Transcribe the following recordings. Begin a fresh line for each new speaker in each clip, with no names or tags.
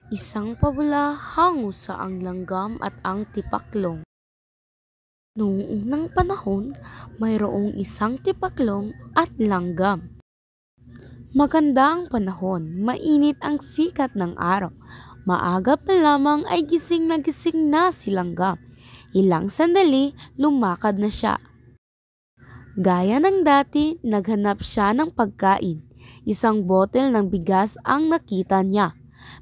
Isang pabula hango sa ang langgam at ang tipaklong. Noong unang panahon, mayroong isang tipaklong at langgam. Maganda ang panahon, mainit ang sikat ng araw. Maaga pa lamang ay gising na si langgam. Ilang sandali, lumakad na siya. Gaya ng dati, naghanap siya ng pagkain. Isang botel ng bigas ang nakita niya.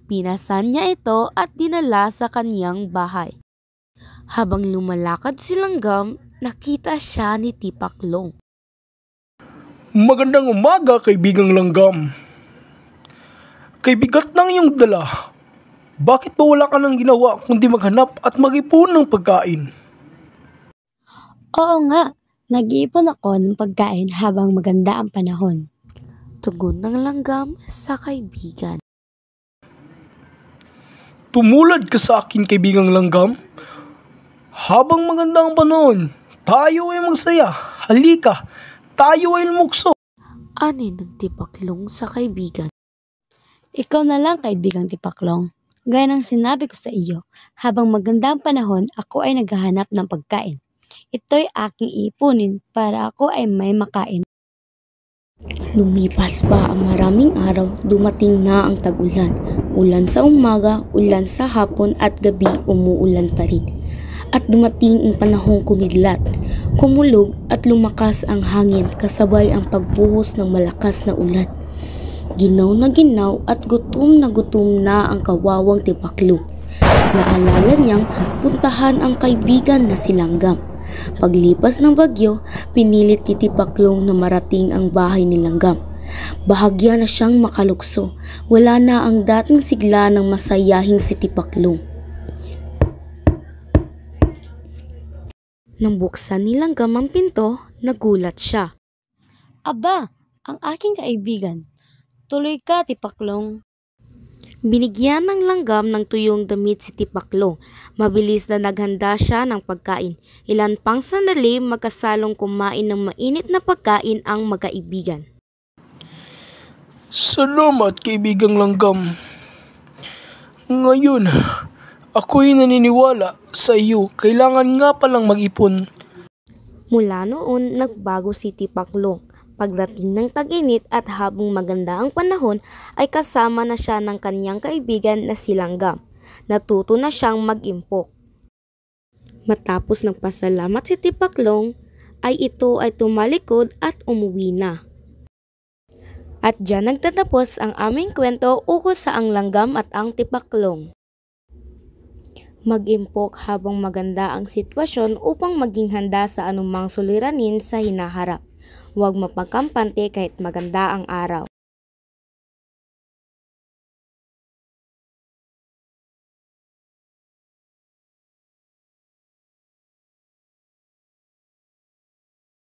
Pinasan niya ito at dinala sa kaniyang bahay. Habang lumalakad si langgam, nakita siya ni tipaklong.
Magandang umaga, kaibigang langgam. Kay bigat ng iyong dala. Bakit ba wala ka nang ginawa kundi maghanap at mag-ipon ng pagkain?
Oo nga, nag-iipon ako ng pagkain habang maganda ang panahon.
Tugon ng langgam sa kaibigan.
Tumulad ka sa akin, kaibigang langgam. Habang maganda ang panahon, tayo ay magsaya. Halika, tayo ay lumukso.
Ani ng tipaklong sa kaibigan.
Ikaw na lang, kaibigang tipaklong. Gaya ng sinabi ko sa iyo, habang maganda ang panahon, ako ay naghahanap ng pagkain. Ito'y aking iipunin para ako ay may makain.
Lumipas pa ang maraming araw, dumating na ang tag-ulan. Ulan sa umaga, ulan sa hapon at gabi, umuulan pa rin. At dumating ang panahong kumidlat. Kumulog at lumakas ang hangin kasabay ang pagbuhos ng malakas na ulan. Ginaw at gutom na ang kawawang tipaklong. Naalala niyang puntahan ang kaibigan na si langgam. Paglipas ng bagyo, pinilit ni tipaklong na marating ang bahay ni langgam. Bahagya na siyang makalukso. Wala na ang dating sigla ng masayahing si tipaklong. Nang buksan ni langgam ang pinto, nagulat siya.
Aba, ang aking kaibigan. Tuloy ka, tipaklong.
Binigyan ng langgam ng tuyong damit si tipaklong. Mabilis na naghanda siya ng pagkain. Ilan pang sandali, magkasalong kumain ng mainit na pagkain ang magkaibigan.
Salamat, kaibigang langgam. Ngayon, ako'y naniniwala sa iyo. Kailangan nga palang mag-ipon.
Mula noon, nagbago si tipaklong. Pagdating ng tag-init at habang maganda ang panahon ay kasama na siya ng kanyang kaibigan na si langgam. Natuto na siyang mag-impok. Matapos nagpasalamat si tipaklong ay ito ay tumalikod at umuwi na. At diyan nagtatapos ang aming kwento ukol sa ang langgam at ang tipaklong. Mag-impok habang maganda ang sitwasyon upang maging handa sa anumang suliranin sa hinaharap. Huwag mapagkampante kahit maganda ang araw.